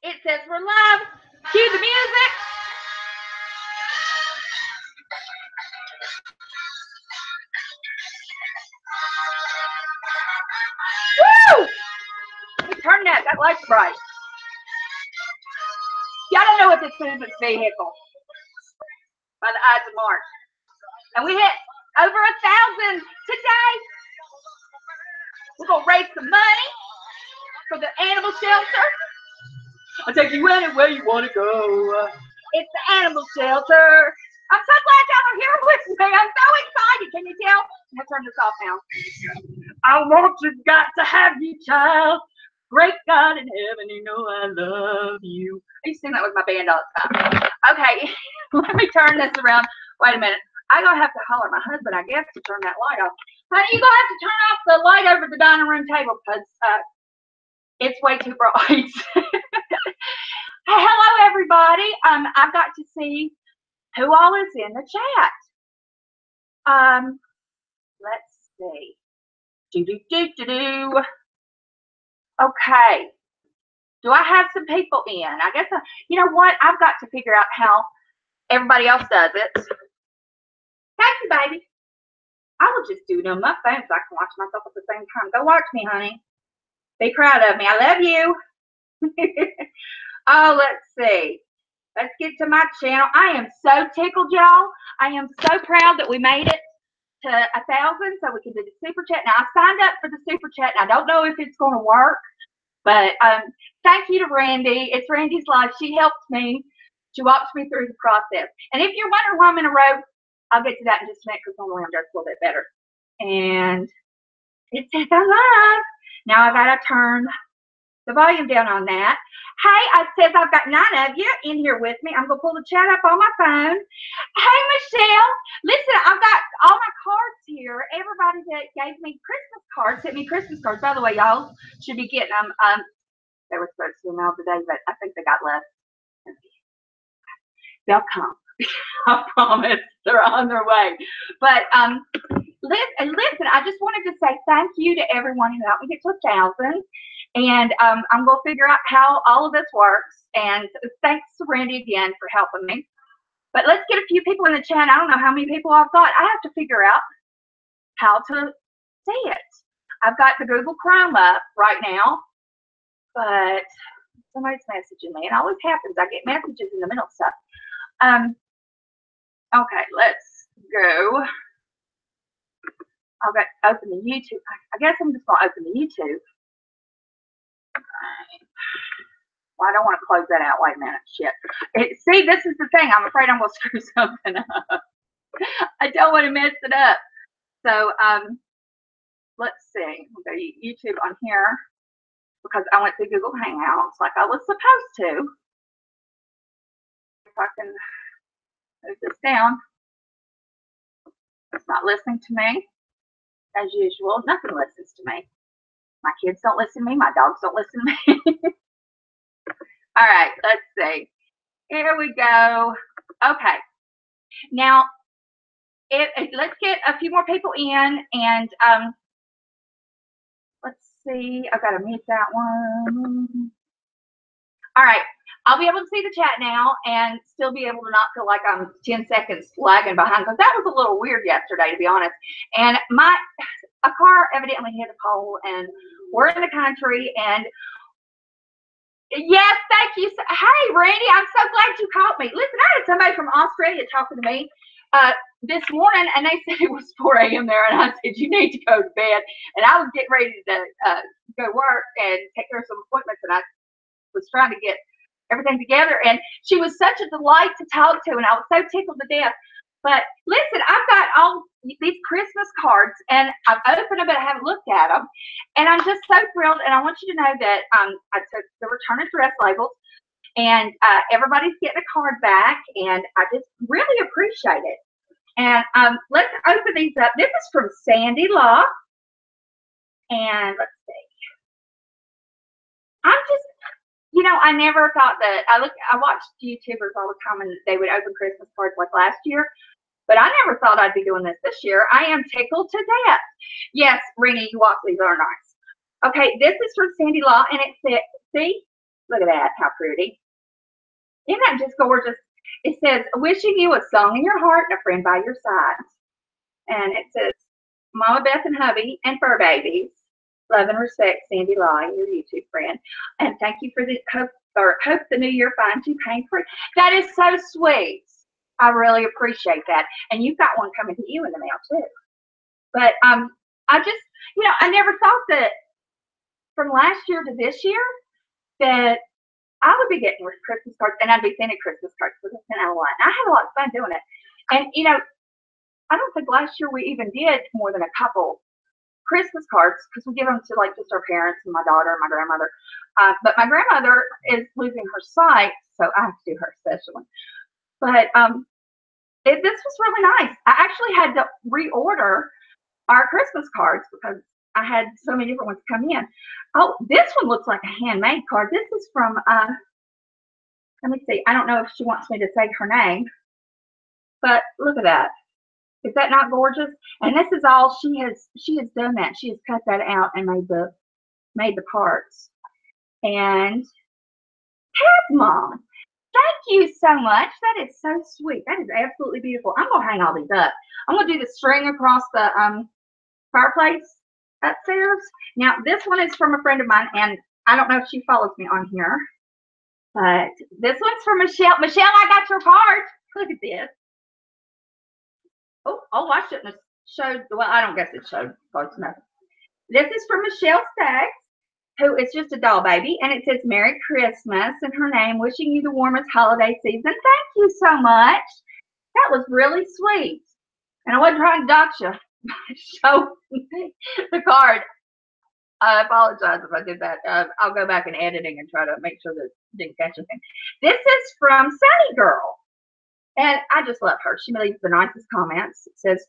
It says we're live. Cue the music. Woo! Turn that light's bright. Y'all don't know what this is. It's vehicle by the Ides of March. And we hit over 1,000 today. We're going to raise some money for the animal shelter. I'll take you anywhere you want to go. It's the animal shelter. I'm so glad y'all are here with me. I'm so excited. Can you tell? I'm going to turn this off now. I want you, got to have you, child. Great God in heaven, you know I love you. I used to sing that with my band all the time. Okay, let me turn this around. Wait a minute. I'm going to have to holler at my husband, I guess, to turn that light off. Honey, you're going to have to turn off the light over the dining room table because it's way too bright. Hello, everybody. I've got to see who all is in the chat. Let's see. Okay. Do I have some people in? I guess, you know what? I've got to figure out how everybody else does it. Thank you, baby. I will just do it on my phone so I can watch myself at the same time. Go watch me, honey. Be proud of me. I love you. Oh, let's see. Let's get to my channel. I am so tickled, y'all. I am so proud that we made it to 1,000 so we can do the super chat. Now, I signed up for the super chat, and I don't know if it's going to work, but thank you to Randy. It's Randy's life. She helped me. She walks me through the process. And if you're wondering why I'm in a robe, I'll get to that in just a minute because normally I'm dressed a little bit better. And it says I'm live. Now I got to turn the volume down on that. Hey, it says I've got 9 of you in here with me. I'm going to pull the chat up on my phone. Hey, Michelle. Listen, I've got all my cards here. Everybody that gave me Christmas cards sent me Christmas cards. By the way, y'all should be getting them. They were supposed to be mailed today, but I think they got left. They'll come. I promise. They're on their way. But listen, I just wanted to say thank you to everyone who helped me get to 1,000. And I'm going to figure out how all of this works. And thanks to Randy again for helping me. But let's get a few people in the chat. I don't know how many people I've got. I have to figure out how to see it. I've got the Google Chrome up right now. But somebody's messaging me. It always happens. I get messages in the middle of stuff. Okay, let's go. I'll open the YouTube. I guess I'm just going to open the YouTube. Well, I don't want to close that out. Wait a minute. Shit. See, this is the thing. I'm afraid I'm going to screw something up. I don't want to mess it up. So, let's see. We'll go to YouTube on here because I went to Google Hangouts like I was supposed to. If I can move this down. It's not listening to me. As usual, nothing listens to me. My kids don't listen to me. My dogs don't listen to me. All right, let's see. Here we go. Okay. Now, let's get a few more people in, and let's see. I've got to mute that one. All right. I'll be able to see the chat now and still be able to not feel like I'm 10 seconds lagging behind because that was a little weird yesterday, to be honest. And a car evidently hit a pole, and we're in the country. And yes, thank you. Hey, Randy, I'm so glad you called me. Listen, I had somebody from Australia talking to me this morning, and they said it was 4 a.m. there, and I said, you need to go to bed. And I was getting ready to go to work and take care of some appointments, and I was trying to get everything together, and she was such a delight to talk to, and I was so tickled to death. But listen, I've got all these Christmas cards, and I've opened them, but I haven't looked at them, and I'm just so thrilled. And I want you to know that I took the return address labels, and everybody's getting a card back, and I just really appreciate it. And let's open these up. This is from Sandy Law, and let's see. I'm just, you know, I never thought that. I watched YouTubers all the time, and they would open Christmas cards like last year. But I never thought I'd be doing this year. I am tickled to death. Yes, Renee, you walk, these are nice. Okay, this is from Sandy Law, and it said, see, Look at that, how pretty. Isn't that just gorgeous? It says, wishing you a song in your heart and a friend by your side. And it says, Mama Beth and hubby and fur babies. Love and respect, Sandy Law, your YouTube friend. And thank you for the hope the new year finds you pain free. That is so sweet. I really appreciate that. And you've got one coming to you in the mail too. But I just, I never thought that from last year to this year that I would be getting Christmas cards, and I'd be sending Christmas cards because I sent out a lot. And I had a lot of fun doing it. And I don't think last year we even did more than a couple Christmas cards because we give them to like just our parents and my daughter and my grandmother. But my grandmother is losing her sight, so I have to do her special one. But this was really nice. I actually had to reorder our Christmas cards because I had so many different ones come in. Oh, this one looks like a handmade card. This is from, let me see. I don't know if she wants me to say her name, but look at that. Is that not gorgeous? And this is all she has done that. She has cut that out and made the parts. And Ted's mom, thank you so much. That is so sweet. That is absolutely beautiful. I'm gonna hang all these up. I'm gonna do the string across the fireplace upstairs. Now this one is from a friend of mine, and I don't know if she follows me on here, but this one's from Michelle. Michelle, I got your card. Look at this. Oh, I shouldn't have showed. Well, I don't guess it showed close enough. This is from Michelle Staggs, who is just a doll baby, and it says Merry Christmas in her name, wishing you the warmest holiday season. Thank you so much. That was really sweet. And I wasn't trying to dox you. Show the card. I apologize if I did that. I'll go back in editing and try to make sure that it didn't catch anything. This is from Sunny Girl. And I just love her. She leaves the nicest comments. It says,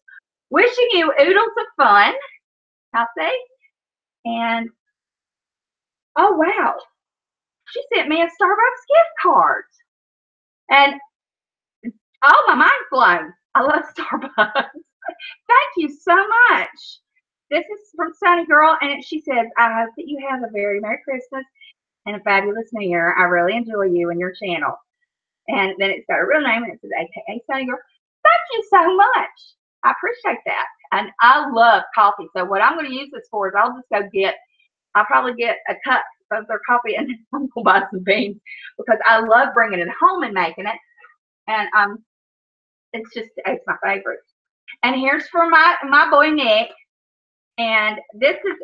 wishing you oodles of fun. I'll say. And, oh, wow. She sent me a Starbucks gift card. And, oh, my mind's blown. I love Starbucks. Thank you so much. This is from Sunny Girl, and she says, I hope that you have a very Merry Christmas and a fabulous New Year. I really enjoy you and your channel. And then it's got a real name, and it says AKA Sunny Girl. Thank you so much. I appreciate that. And I love coffee. So what I'm going to use this for is I'll probably get a cup of their coffee, and I'm going to buy some beans because I love bringing it home and making it. And it's my favorite. And here's for my boy Nick. And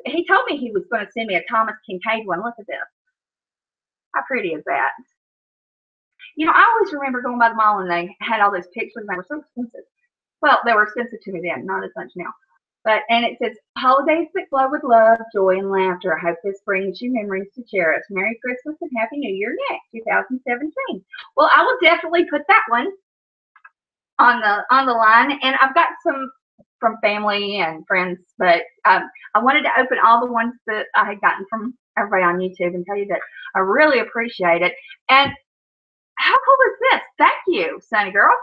he told me he was going to send me a Thomas Kincaid one. Look at this. How pretty is that? I always remember going by the mall and they had all those pictures and they were so expensive. Well, they were expensive to me then, not as much now. And it says, holidays that glow with love, joy, and laughter. I hope this brings you memories to cherish. Merry Christmas and Happy New Year, Nick, 2017. Well, I will definitely put that one on the line. And I've got some from family and friends, but I wanted to open all the ones that I had gotten from everybody on YouTube and tell you that I really appreciate it. And how cool is this? Thank you, Sunny Girl.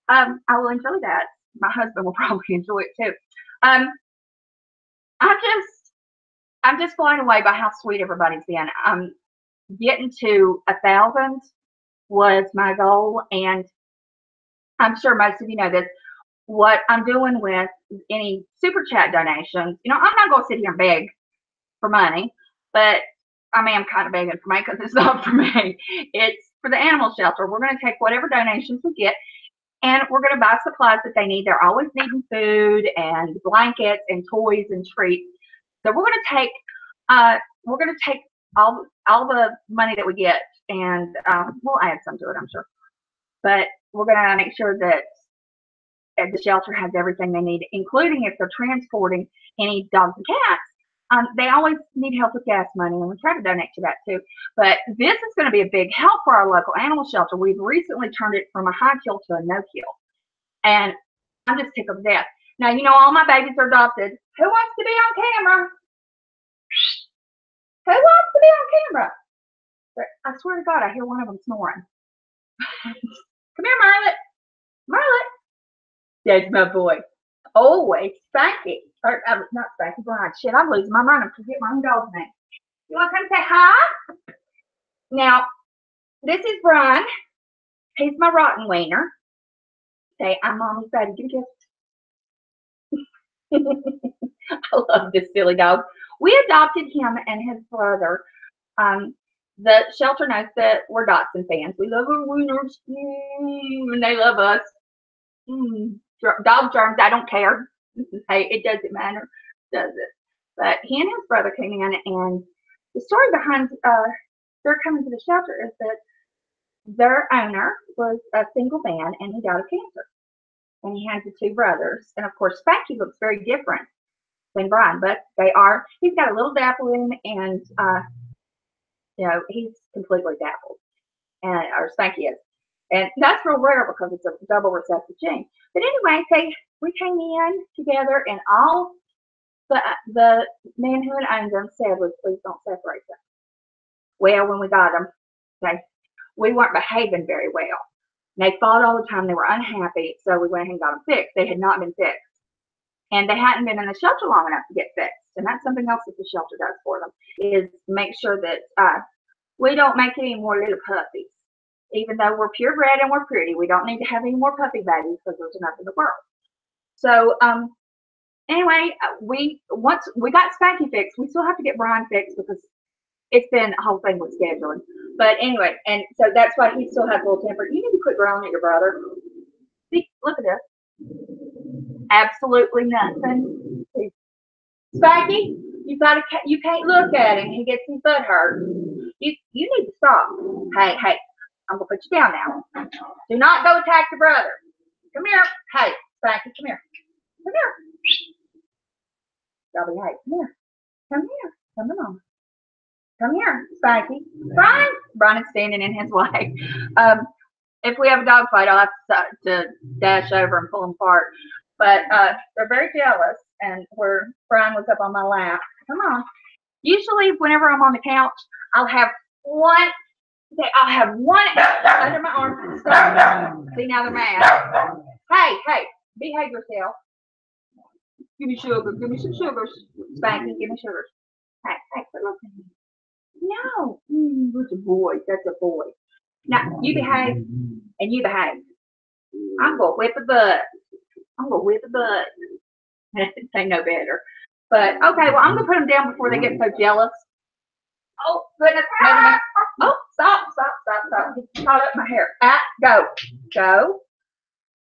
I will enjoy that. My husband will probably enjoy it too. I'm just blown away by how sweet everybody's been. Getting to 1,000 was my goal, and I'm sure most of you know this. What I'm doing with any super chat donations, I'm not going to sit here and beg for money, but I mean, I'm kind of begging for money because it's not for me. It's for the animal shelter. We're going to take whatever donations we get, and we're going to buy supplies that they need. They're always needing food and blankets and toys and treats. So we're going to take all the money that we get, and we'll add some to it, I'm sure. But we're going to make sure that the shelter has everything they need, including if they're transporting any dogs and cats. They always need help with gas money, and we try to donate to that too. But this is going to be a big help for our local animal shelter. We've recently turned it from a high kill to a no kill, and I'm just tickled to death. Now, all my babies are adopted. Who wants to be on camera? Who wants to be on camera? I swear to God, I hear one of them snoring. Come here, Marlet. Marlet. That's my boy. Always Spanky. Or, not Spanky, Brian. Shit, I'm losing my mind. I'm forgetting my own dog's name. You want to come say hi? Now, this is Brian. He's my rotten wiener. Say, I'm Mommy's buddy. Give me a kiss. I love this silly dog. We adopted him and his brother. The shelter knows that we're Dotson fans. We love our wieners, and they love us. Dog germs, I don't care. Hey, it doesn't matter, does it? But he and his brother came in, and the story behind their coming to the shelter is that their owner was a single man, and he died of cancer. And he has the two brothers, and of course, Spanky looks very different than Brian, but he's got a little dapple in him, and he's completely dappled, or Spanky is. And that's real rare because it's a double recessive gene. But anyway, we came in together, and all the man who had owned them said was, please don't separate them. Well, when we got them, we weren't behaving very well. They fought all the time. They were unhappy, so we went ahead and got them fixed. They had not been fixed. And they hadn't been in the shelter long enough to get fixed. And that's something else that the shelter does for them, is make sure that we don't make any more little puppies. Even though we're purebred and we're pretty, we don't need to have any more puppy babies because there's enough in the world. So anyway, once we got Spanky fixed, we still have to get Brian fixed because it's been a whole thing with scheduling. But anyway, and so that's why he still has a little temper. You need to quit growling at your brother. See, look at this. Absolutely nothing. Spanky, you can't look at him. He gets his butt hurt. You need to stop. Hey, I'm gonna put you down now. Do not go attack your brother. Come here. Hey, Spanky, come here. Come here. Dobby, hey, come here. Come here. Come on. Come here, Spanky. Brian is standing in his way. If we have a dog fight, I'll have to dash over and pull them apart. But they're very jealous, and Brian was up on my lap. Come on. Usually, whenever I'm on the couch, I'll have one under my arm. See, now they're mad. Hey, behave yourself. Give me sugar. Give me some sugars. Spanky, give me sugars. Hey, look at me. No. That's a boy. That's a boy. Now, you behave, and you behave. I'm going to whip the butt. They know better. But, okay, well, I'm going to put them down before they get so jealous. Oh, goodness. Oh, stop. He caught up my hair. Go,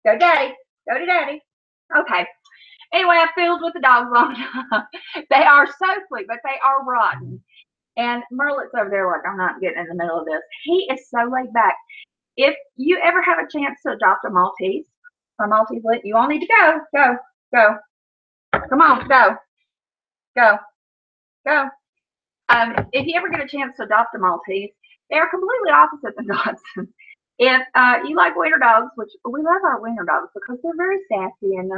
Daddy. Go to Daddy. Okay. Anyway, I filled with the dogs long enough. They are so sweet, but they are rotten. And Merlet's over there like, I'm not getting in the middle of this. He is so laid back. If you ever have a chance to adopt a Maltese or Maltese, you all need to go. Come on, go. If you ever get a chance to adopt a Maltese, they are completely opposite than Dachshunds. If you like wiener dogs, which we love our wiener dogs because they're very sassy and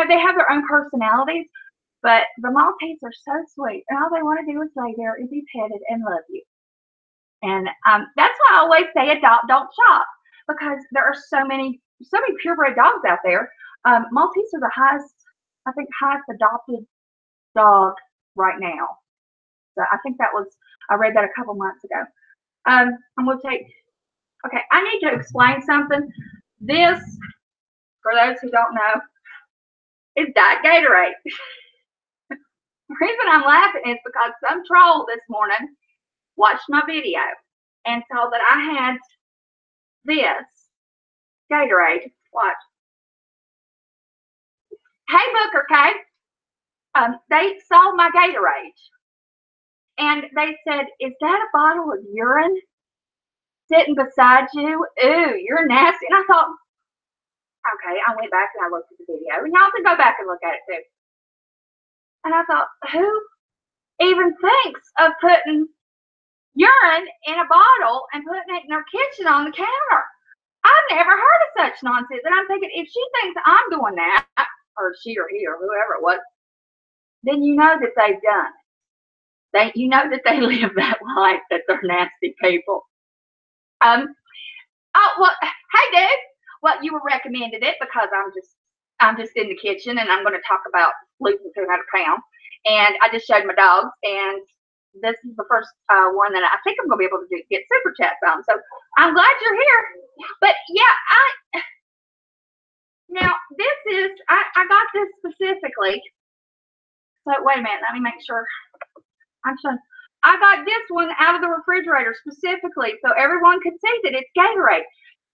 they have their own personalities, but the Maltese are so sweet, and all they want to do is lay there and be petted and love you. And that's why I always say adopt, don't shop, because there are so many purebred dogs out there. Maltese are the highest adopted dog right now. So I think I read that a couple months ago. I'm going to okay, I need to explain something. This, for those who don't know, is Diet Gatorade. The reason I'm laughing is because some troll this morning watched my video and saw that I had this Gatorade. Watch. Hey, Booker K. They saw my Gatorade. And they said, is that a bottle of urine sitting beside you? Ooh, you're nasty. And I thought, okay, I went back and I looked at the video. And y'all can go back and look at it too. And I thought, who even thinks of putting urine in a bottle and putting it in their kitchen on the counter? I've never heard of such nonsense. And I'm thinking, if she thinks I'm doing that, or she or he or whoever it was, then you know that they've done it. You know that they live that life, that they're nasty people. Oh, well, hey, dude. Well, you were recommended it because I'm just in the kitchen and I'm going to talk about losing 200 pounds. And I just showed my dogs, and this is the first one that I think I'm going to be able to get super chats on. So I'm glad you're here. But yeah, now this is, I got this specifically. So wait a minute, let me make sure. I got this one out of the refrigerator specifically so everyone could see that it's Gatorade.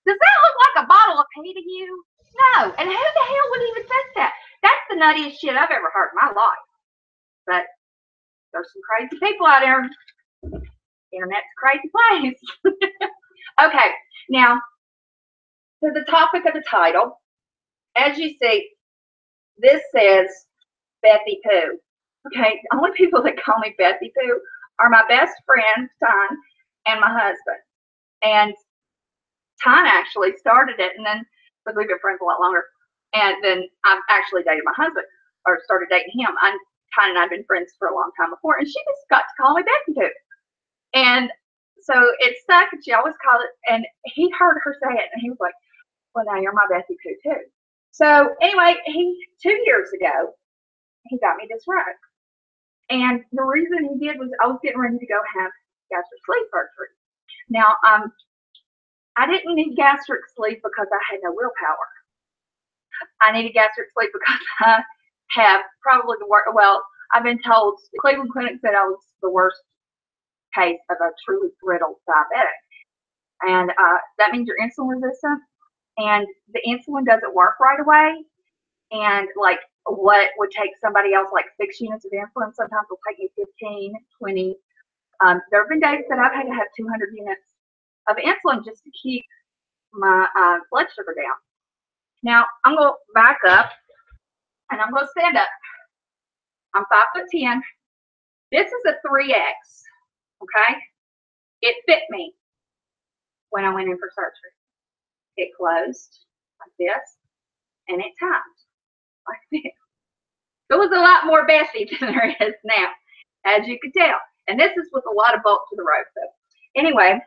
Does that look like a bottle of pee to you? No. And who the hell would even think that? That's the nuttiest shit I've ever heard in my life. But there's some crazy people out there. Internet's a crazy place. Okay, now to the topic of the title. As you see, this says Bethy Pooh. Okay, the only people that call me Bethy Pooh are my best friend, Ton, and my husband. And Ton actually started it, and then, because we've been friends a lot longer, and then I've actually dated my husband, or started dating him. Ton and I have been friends for a long time before, and she just got to call me Bethy Pooh. And so it stuck, and she always called it, and he heard her say it, and he was like, well, now you're my Bethy Pooh too. So anyway, 2 years ago, he got me this rug. And the reason he did was I was getting ready to go have gastric sleeve surgery. Now, I didn't need gastric sleeve because I had no willpower. I needed gastric sleeve because I have probably the worst, well, I've been told, the Cleveland Clinic said I was the worst case of a truly brittle diabetic. And that means you're insulin resistant, and the insulin doesn't work right away. And like what would take somebody else like 6 units of insulin, sometimes will take you 15, 20. There have been days that I've had to have 200 units of insulin just to keep my blood sugar down. Now, I'm going to back up, and I'm going to stand up. I'm 5'10". This is a 3X, okay? It fit me when I went in for surgery. It closed like this, and it tied like this. There was a lot more Bethy than there is now, as you can tell. And this is with a lot of bulk to the road. So anyway,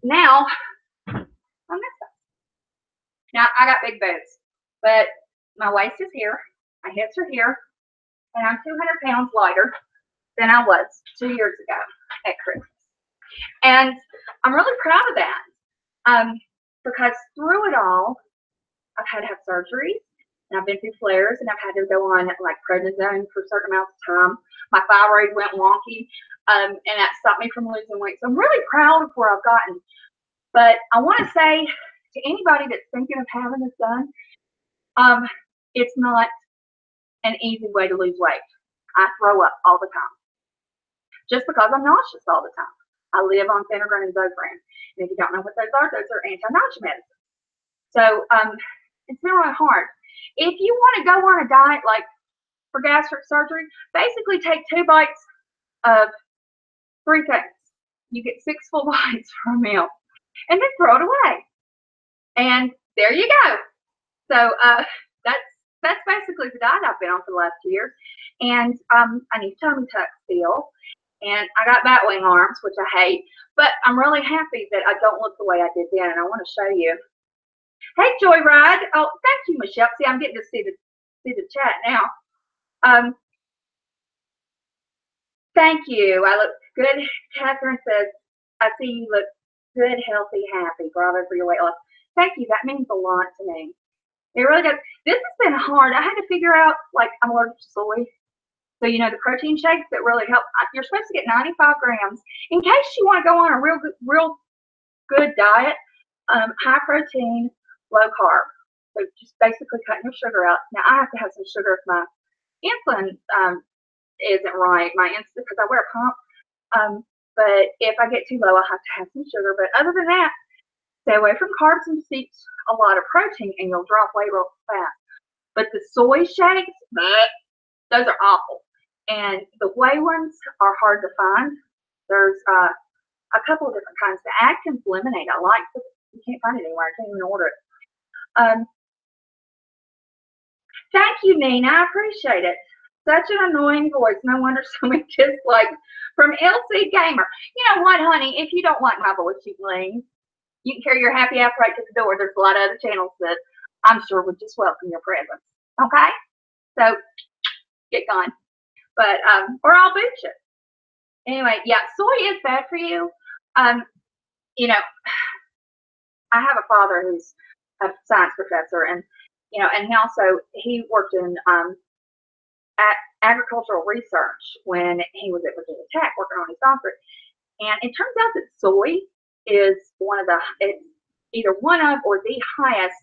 now on this side. Now I got big boobs, but my waist is here, my hips are here, and I'm 200 pounds lighter than I was 2 years ago at Christmas. And I'm really proud of that, because through it all, I've had to have surgery, and I've been through flares, and I've had to go on like prednisone for certain amounts of time. My thyroid went wonky, and that stopped me from losing weight. So I'm really proud of where I've gotten. But I want to say to anybody that's thinking of having this done, it's not an easy way to lose weight. I throw up all the time, just because I'm nauseous all the time. I live on Phenergan and Zofran. And if you don't know what those are anti-nausea medicines. So it's been really hard. If you want to go on a diet like for gastric surgery, basically take 2 bites of 3 things. You get 6 full bites for a meal, and then throw it away. And there you go. So that's basically the diet I've been on for the last 2 years. And I need tummy tuck still. And I got bat wing arms, which I hate, but I'm really happy that I don't look the way I did then, and I want to show you. Hey, Joyride. Oh, thank you, Michelle. See, I'm getting to see the chat now. Thank you. I look good. Catherine says, I see you look good, healthy, happy. Bravo for your weight loss. Thank you. That means a lot to me. It really does. This has been hard. I had to figure out, like, I'm allergic to soy. So, you know, the protein shakes that really help. You're supposed to get 95 grams. In case you want to go on a real good diet, high protein, low carb. So just basically cutting your sugar out. Now, I have to have some sugar if my insulin isn't right. My insulin, because I wear a pump. But if I get too low, I'll have to have some sugar. But other than that, stay away from carbs and just eat a lot of protein, and you'll drop weight real fast. But the soy shakes, those are awful. And the whey ones are hard to find. There's a couple of different kinds. The Atkins lemonade, I like, but you can't find it anywhere. I can't even order it. Thank you, Nina. I appreciate it. Such an annoying voice. No wonder so many dislikes from LC Gamer. You know what, honey? If you don't like my voice, you can leave. You can carry your happy ass right to the door. There's a lot of other channels that I'm sure would just welcome your presence. Okay? So, get going. But or I'll boot you. Anyway, yeah, soy is bad for you. You know, I have a father who's a science professor, and and he worked in agricultural research when he was at Virginia Tech working on his doctorate. And it turns out that soy is it's either one of or the highest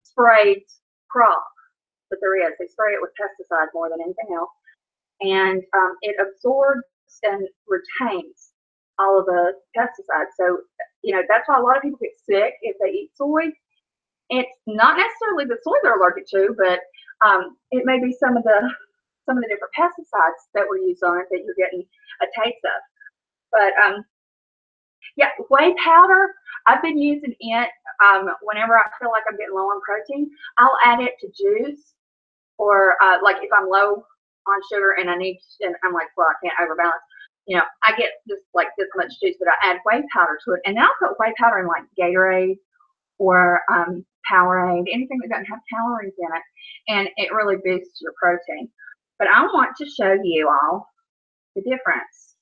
sprayed crop that there is. They spray it with pesticides more than anything else. And it absorbs and retains all of the pesticides. So, that's why a lot of people get sick if they eat soy. It's not necessarily the soy they're allergic to, but it may be some of the different pesticides that were used on it that you're getting a taste of. But yeah, whey powder, I've been using it whenever I feel like I'm getting low on protein. I'll add it to juice, or like if I'm low on sugar and I'm like, well, I can't overbalance. I get just like this much juice, but I add whey powder to it, and then I'll put whey powder in like Gatorade or Powerade, anything that doesn't have calories in it, and it really boosts your protein. But I want to show you all the difference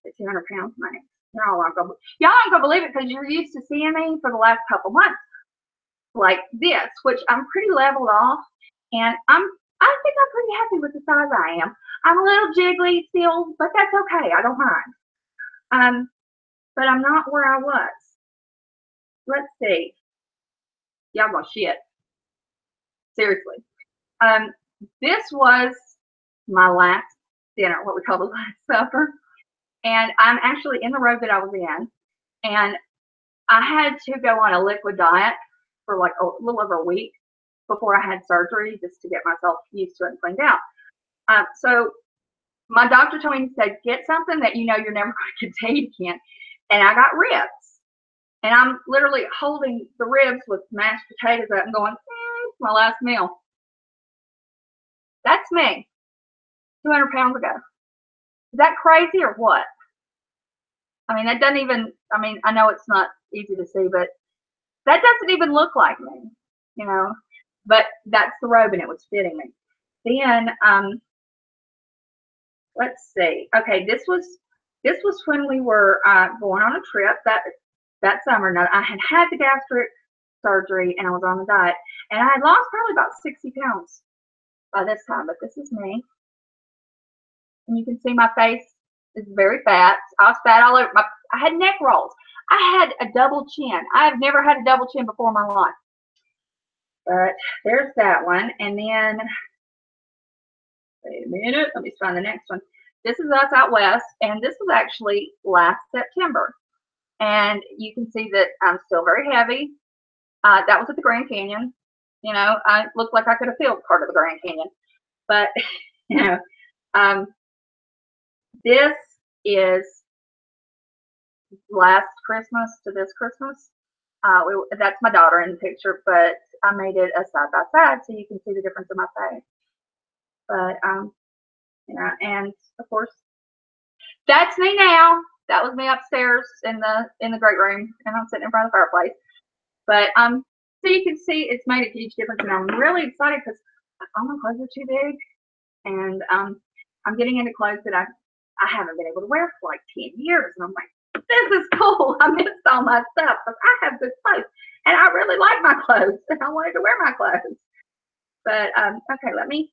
that 200 pounds makes. Y'all aren't gonna believe it, because you're used to seeing me for the last couple months like this, which I'm pretty leveled off, and I think I'm pretty happy with the size I am. I'm a little jiggly still, but that's okay. I don't mind. But I'm not where I was. Let's see. Y'all gonna shit. Seriously. This was my last dinner, what we call the last supper. And I'm actually in the robe that I was in. And I had to go on a liquid diet for like a little over a week before I had surgery, just to get myself used to it and cleaned out. So my doctor told me, he said, get something that you're never going to eat again. And I got ribs. And I'm literally holding the ribs with mashed potatoes up and going, it's my last meal. That's me 200 pounds ago. Is that crazy or what? I mean, that doesn't even, I know it's not easy to see, but that doesn't even look like me, but that's the robe and it was fitting me. Then, let's see. Okay, this was when we were going on a trip that summer. Now, I had the gastric surgery and I was on the diet, and I had lost probably about 60 pounds by this time, but this is me. And you can see my face is very fat. I was fat all over. I had neck rolls. I had a double chin. I have never had a double chin before in my life. But there's that one. And then, wait a minute. Let me find the next one. This is us out west, and this was actually last September. And you can see that I'm still very heavy. That was at the Grand Canyon. I looked like I could have filled part of the Grand Canyon. But, this is last Christmas to this Christmas. That's my daughter in the picture, but I made it a side by side so you can see the difference in my face. But and of course, that's me now. That was me upstairs in the great room, and I'm sitting in front of the fireplace. But so you can see it's made a huge difference, and I'm really excited because all my clothes are too big, and I'm getting into clothes that I haven't been able to wear for like 10 years, and I'm like, this is cool. I missed all my stuff because I have good clothes, and I really like my clothes, and I wanted to wear my clothes. But okay, let me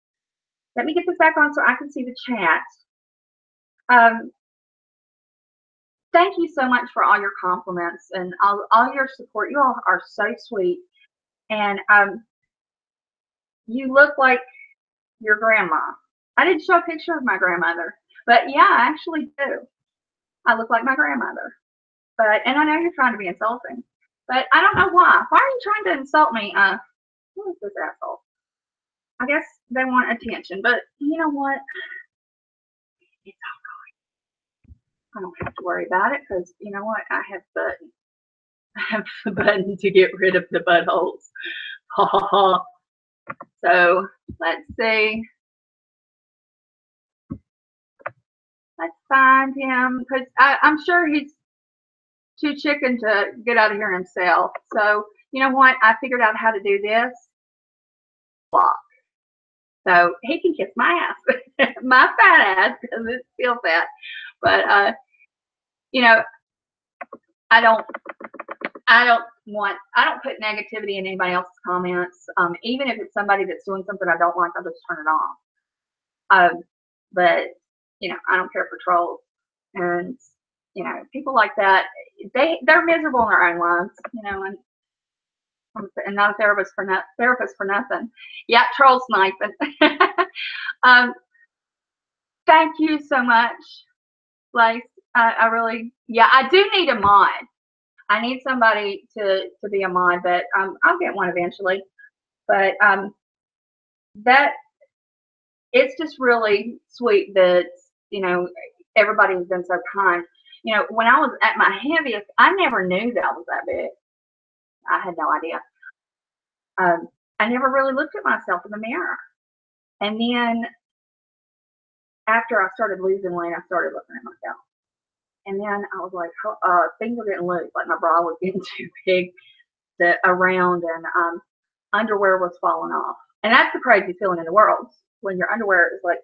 get this back on so I can see the chat. Thank you so much for all your compliments and all your support. You all are so sweet, and you look like your grandma. I didn't show a picture of my grandmother, but yeah, I actually do. I look like my grandmother. And I know you're trying to be insulting, but I don't know why. Why are you trying to insult me? Who is this asshole? I guess they want attention, but you know what? It's all right. I don't have to worry about it because you know what? I have the button to get rid of the buttholes. Ha ha ha. So let's see. Let's find him because I'm sure he's too chicken to get out of here himself. So you know what? I figured out how to do this. Block. So he can kiss my ass, my fat ass, because it's still fat. But you know, I don't put negativity in anybody else's comments. Even if it's somebody that's doing something I don't like, I'll just turn it off. But I don't care for trolls, and people like that. They're miserable in their own lives, and not a therapist for nothing. Yeah, troll sniping. Thank you so much, Blaze. I really, I do need a mod. I need somebody to be a mod, but I'll get one eventually. But that it's just really sweet that everybody's been so kind. When I was at my heaviest, I never knew that I was that big. I had no idea. I never really looked at myself in the mirror, and then after I started losing weight, I started looking at myself, and then I was like, things were getting loose. Like my bra was getting too big around, and underwear was falling off. And that's the crazy feeling in the world, when your underwear is like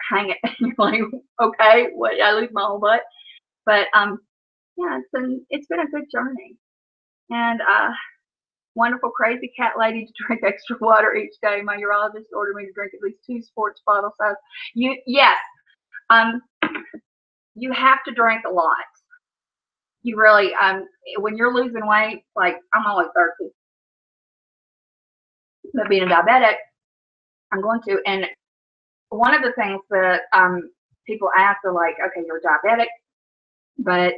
hanging, and you're like, okay, what? I lose my whole butt. But yeah, it's been a good journey, and wonderful crazy cat lady to drink extra water each day. My urologist ordered me to drink at least 2 sports bottles. So yes, you have to drink a lot. You really, when you're losing weight, like I'm always thirsty. But being a diabetic, I'm going to. And one of the things that people ask are like, okay, you're diabetic, but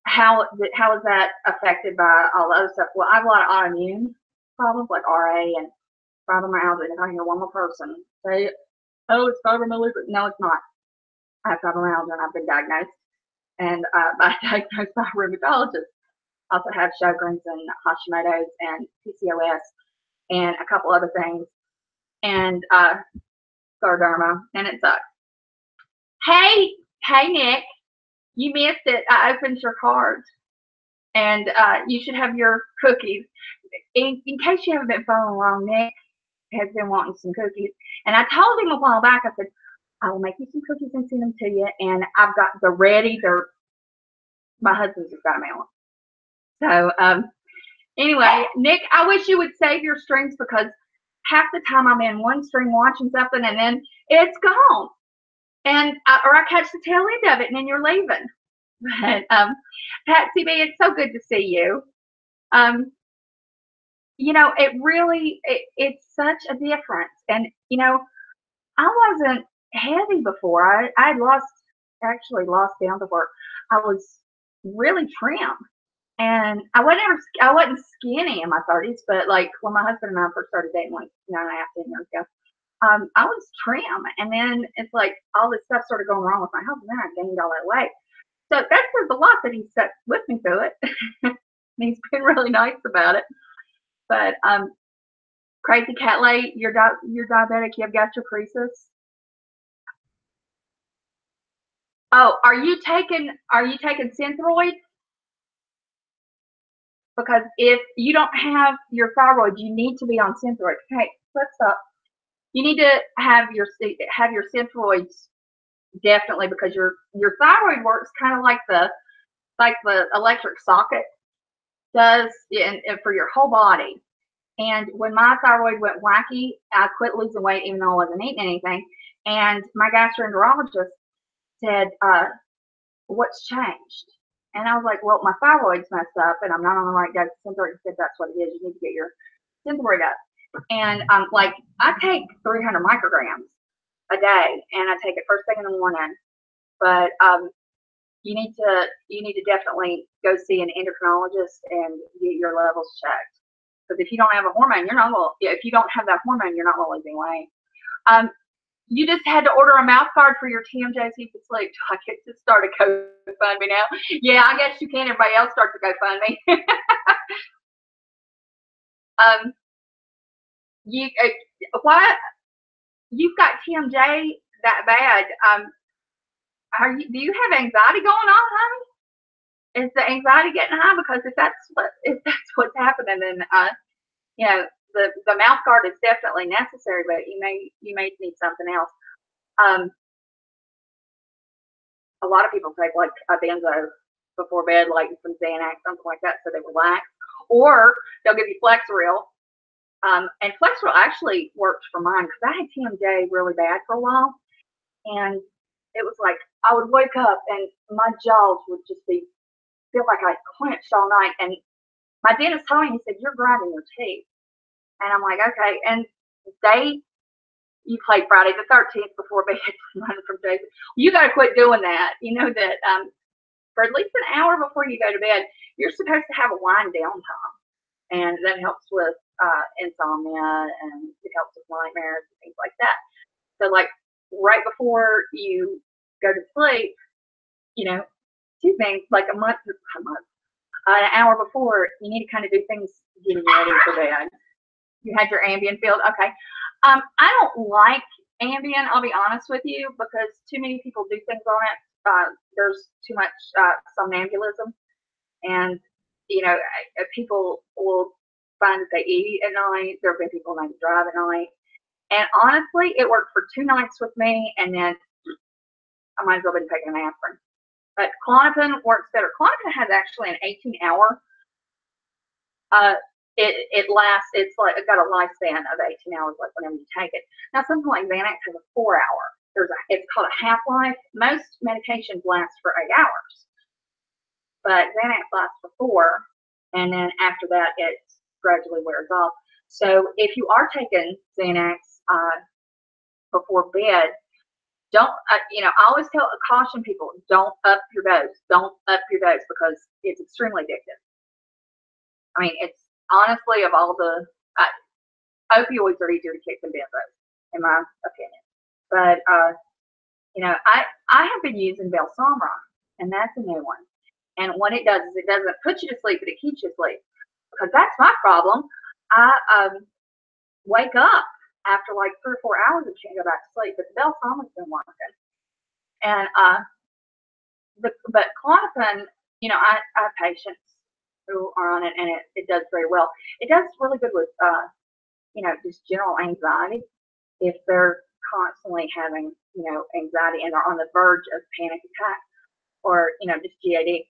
how is that affected by all the other stuff? Well, I have a lot of autoimmune problems like RA and fibromyalgia. And if I hear one more person say, oh, it's fibromyalgia, no, it's not. I have fibromyalgia, and I've been diagnosed, and diagnosed by a rheumatologist. I also have Sjogren's and Hashimoto's and PCOS and a couple other things, and scleroderma, and it sucks. Hey, Nick, you missed it. I opened your cards, and you should have your cookies. In case you haven't been following along, Nick has been wanting some cookies, and I told him a while back, I said, I will make you some cookies and send them to you, and I've got the ready. My husband's just got them out. So anyway, Nick, I wish you would save your strings, because half the time I'm in one string watching something, and then it's gone, and or I catch the tail end of it, and then you're leaving. But Patsy B, it's so good to see you. It really it's such a difference, and I wasn't heavy before. I actually lost down to where I was really trim. And I wasn't skinny in my 30s, but like when my husband and I first started dating, like 9.5, 10 years ago, I was trim. And then it's like all this stuff started going wrong with my health, and then I gained all that weight. So that says a lot that he stuck with me through it. And he's been really nice about it. But crazy cat lady, you're diabetic, you have gastroparesis. Oh, are you taking Synthroid? Because if you don't have your thyroid, you need to be on Synthroid. Okay, let's stop. You need to have your Synthroids definitely, because your thyroid works kind of like the electric socket does, and for your whole body. And when my thyroid went wacky, I quit losing weight even though I wasn't eating anything. And my gastroenterologist said, what's changed? And I was like, well, my thyroid's messed up, and I'm not on the right dose of Synthroid. He said, that's what it is. You need to get your Synthroid up. And like, I take 300 micrograms a day, and I take it first thing in the morning. But you need to definitely go see an endocrinologist and get your levels checked. Because if you don't have a hormone, if you don't have that hormone, you're not going to lose any weight. You just had to order a mouth guard for your TMJ so you could sleep. Do I get to start a GoFundMe now? Yeah, I guess you can. Everybody else starts a GoFundMe. You've got TMJ that bad? Do you have anxiety going on, honey? Is the anxiety getting high? Because if that's what's happening, then the mouth guard is definitely necessary, but you may need something else. A lot of people take like a benzo before bed, like some Xanax, something like that, so they relax. Or they'll give you Flexeril. And Flexeril actually worked for mine because I had TMJ really bad for a while, and it was like I would wake up and my jaws would just feel like I clenched all night. And my dentist told me, he said, "You're grinding your teeth," and I'm like, okay. And you played Friday the 13th before bed, running from Jason. You got to quit doing that. You know that for at least an hour before you go to bed, you're supposed to have a wind down time, and that helps with insomnia, and it helps with nightmares and things like that. So like right before you go to sleep, you know, two things, like an hour before, you need to kind of do things getting ready for bed. You had your Ambien filled, okay. I don't like Ambien, I'll be honest with you, because too many people do things on it. There's too much somnambulism, and you know, people will find that they eat at night. There have been people that drive at night, and honestly, it worked for 2 nights with me, and then I might as well have been taking an aspirin. But Klonopin works better. Klonopin has actually an 18-hour. It lasts. It's like it's got a lifespan of 18 hours, like whenever you take it. Now, something like Xanax has a 4-hour. It's called a half-life. Most medications last for 8 hours, but Xanax lasts for 4, and then after that, it gradually wears off. So if you are taking Xanax before bed, don't, I always caution people, don't up your dose. Don't up your dose because it's extremely addictive. I mean, it's honestly, of all the, opioids are easier to kick than benzos, in my opinion. But, I have been using Belsomra, and that's a new one. And what it does is it doesn't put you to sleep, but it keeps you asleep. Because that's my problem. I wake up after like 3 or 4 hours and can't go back to sleep. But the Belsomra's been working. And but Klonopin, I have patients who are on it, and it does very well. It does really good with just general anxiety. If they're constantly having anxiety and they're on the verge of panic attack or just GAD.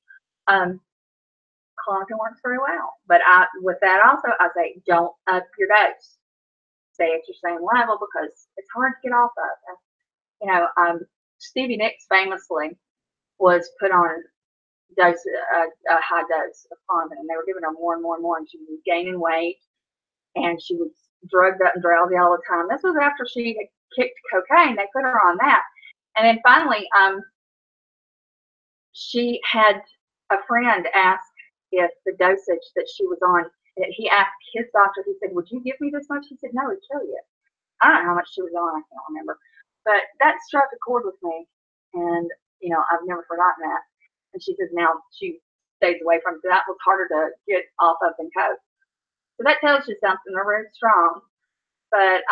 Klonopin works very well, but with that also, I say don't up your dose. Stay at your same level because it's hard to get off of. Stevie Nicks famously was put on a high dose of Klonopin, and they were giving her more and more and more, and she was gaining weight, and she was drugged up and drowsy all the time. This was after she had kicked cocaine. They put her on that, and then finally, she had a friend ask if the dosage that she was on, he asked his doctor, he said, "Would you give me this much?" He said, "No, it'd kill you." I don't know how much she was on, I can't remember. But that struck a chord with me, and, I've never forgotten that. And she says now she stays away from it. That was harder to get off of than coke. So that tells you something. They're very strong. But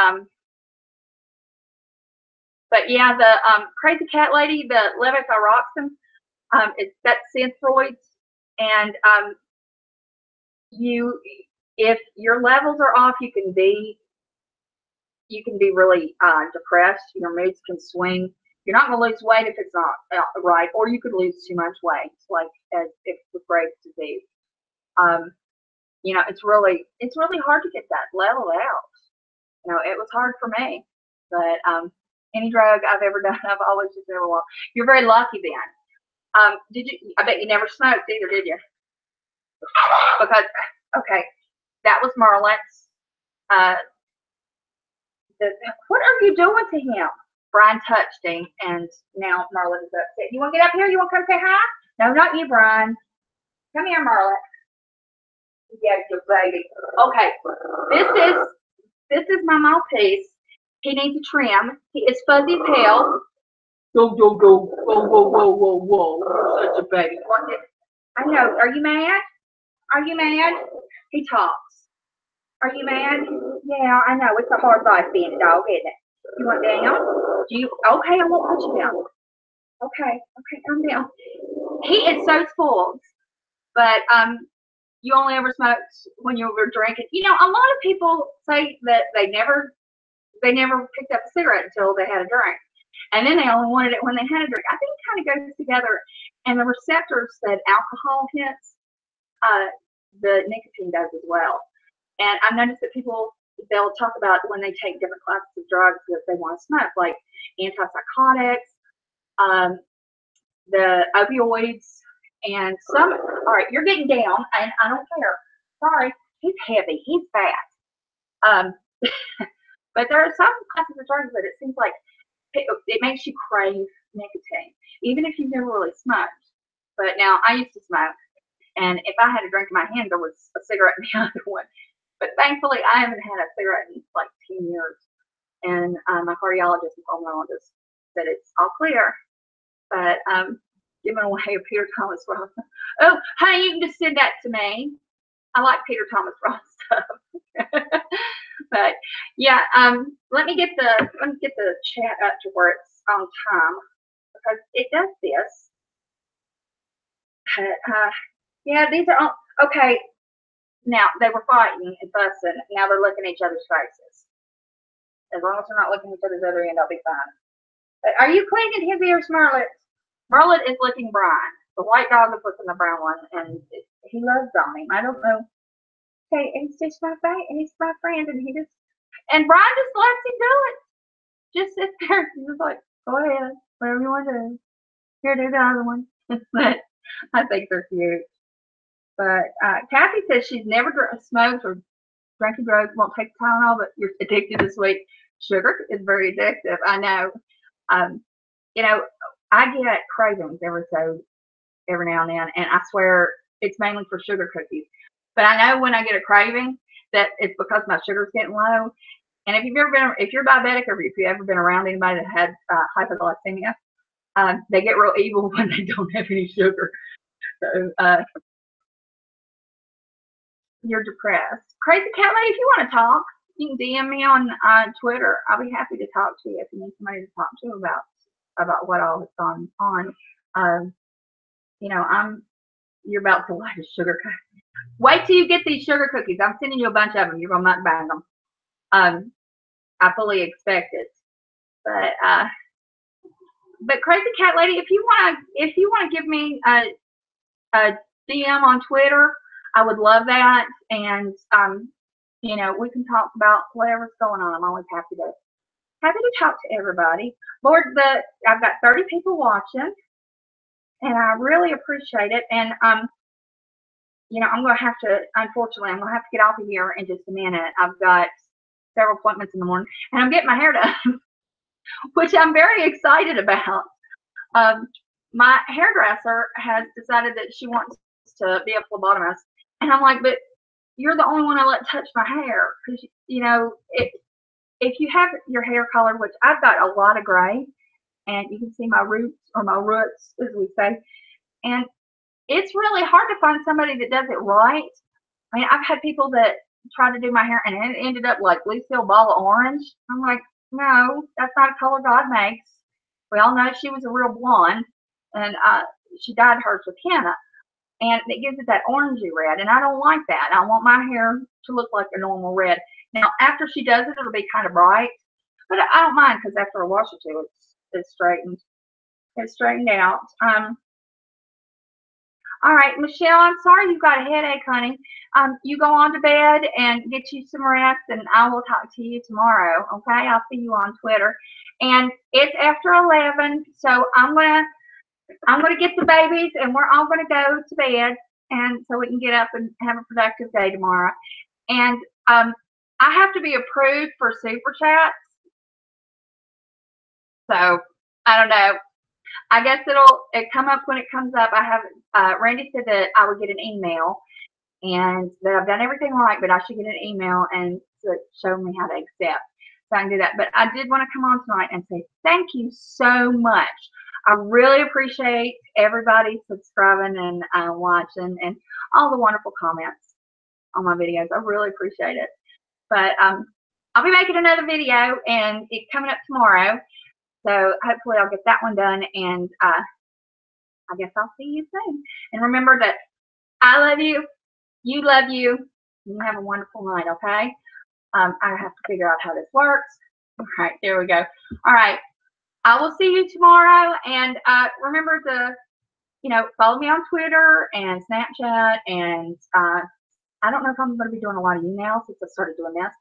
yeah, the crazy cat lady, the levothyroxine, that's Synthroids. And if your levels are off, you can be really depressed. Your moods can swing. You're not going to lose weight if it's not right, or you could lose too much weight, like as if with Graves' disease. It's really hard to get that level out. It was hard for me, but any drug I've ever done, I've always just never walked. You're very lucky then. Did you? I bet you never smoked either, did you? Because okay, that was Merlin's. What are you doing to him? Brian touched him, and now Merlin is upset. You want to get up here? You want to come say hi? No, not you, Brian. Come here, Merlin. Yeah, your baby. Okay, this is my Maltese. He needs a trim. He is fuzzy as hell. Go, go, go. Whoa, whoa, whoa, whoa, whoa. You're such a baby. I know. Are you mad? Are you mad? He talks. Are you mad? Yeah, I know. It's a hard life being a dog, isn't it? You want down? Okay, I won't put you down. Okay, calm down. He is so spoiled. But you only ever smoked when you were drinking. You know, a lot of people say that they never picked up a cigarette until they had a drink. And then they only wanted it when they had a drink. I think it kind of goes together. And the receptors that alcohol hits, the nicotine does as well. And I've noticed that they'll talk about when they take different classes of drugs that they want to smoke, like antipsychotics, the opioids, and some. All right, you're getting down, and I don't care. Sorry, he's heavy, he's fat. But there are some classes of drugs that it seems like it makes you crave nicotine, even if you've never really smoked. But now I used to smoke, and if I had a drink in my hand, there was a cigarette in the other one. But thankfully, I haven't had a cigarette in like 10 years. And my cardiologist and pulmonologist said it's all clear. But giving away a Peter Thomas Roth. Oh, hey, you can just send that to me. I like Peter Thomas Roth stuff. But yeah, let me get the chat up to where it's on time, because it does this. Yeah, these are all okay. Now they were fighting and fussing. Now they're looking at each other's faces. As long as they're not looking at each other's other end, I'll be fine. But are you cleaning his ears, Merlet? Merlet is licking Brian. The white dog is licking the brown one, and he loves on him. I don't know. Okay, he's just my friend, and Brian just lets him do it. Just sit there. He's just like, go ahead, whatever you want to do. Here, do the other one. But I think they're cute. But Kathy says she's never smoked or drank a drug, won't take Tylenol, but you're addicted to sweet sugar. Is very addictive. I know. You know, I get cravings every now and then, and I swear it's mainly for sugar cookies. But I know when I get a craving that it's because my sugar's getting low. And if you're diabetic, or if you've ever been around anybody that had hypoglycemia, they get real evil when they don't have any sugar. So you're depressed. Crazy Cat Lady, if you want to talk, you can DM me on Twitter. I'll be happy to talk to you if you need somebody to talk to about what all has gone on. You know, you're about to light a sugar cookie. Wait till you get these sugar cookies. I'm sending you a bunch of them. You're gonna mukbang them. I fully expect it. But Crazy Cat Lady, if you wanna give me a DM on Twitter, I would love that. And you know, we can talk about whatever's going on. I'm always happy to talk to everybody. Lord, I've got 30 people watching, and I really appreciate it. And you know, unfortunately, I'm gonna have to get off of here in just a minute. I've got several appointments in the morning, and I'm getting my hair done, which I'm very excited about. My hairdresser has decided that she wants to be a phlebotomist, and I'm like, but you're the only one I let touch my hair, because you know, if you have your hair colored, which I've got a lot of gray, and you can see my roots, as we say, and it's really hard to find somebody that does it right. I mean, I've had people that try to do my hair, and it ended up like Lucille Ball of Orange. I'm like, no, that's not a color God makes. We all know she was a real blonde, and she dyed hers with henna, and it gives it that orangey red, and I don't like that. I want my hair to look like a normal red. Now, after she does it, it'll be kind of bright, but I don't mind, because after a wash or two, it's straightened. It's straightened out. All right, Michelle, I'm sorry you've got a headache, honey. You go on to bed and get you some rest, and I will talk to you tomorrow, okay? I'll see you on Twitter. And it's after 11, so I'm gonna get the babies, and we're all gonna go to bed, and so we can get up and have a productive day tomorrow. And I have to be approved for Super Chats, so I don't know. I guess it'll come up when it comes up. I have Randy said that I would get an email, and that I've done everything right, but I should get an email and to show me how to accept. So I can do that. But I did want to come on tonight and say thank you so much. I really appreciate everybody subscribing and watching, and all the wonderful comments on my videos. I really appreciate it. But I'll be making another video, and it's coming up tomorrow. So hopefully I'll get that one done, and I guess I'll see you soon. And remember that I love you, You love you. You have a wonderful night, okay? I have to figure out how this works. All right, there we go. All right. I will see you tomorrow. And remember to, follow me on Twitter and Snapchat. And I don't know if I'm going to be doing a lot of emails since I started doing this.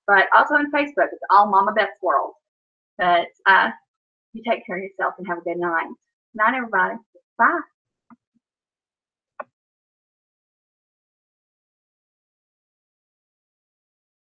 But also on Facebook. It's all Mama Beth's World. But you take care of yourself and have a good night. Night, everybody. Bye.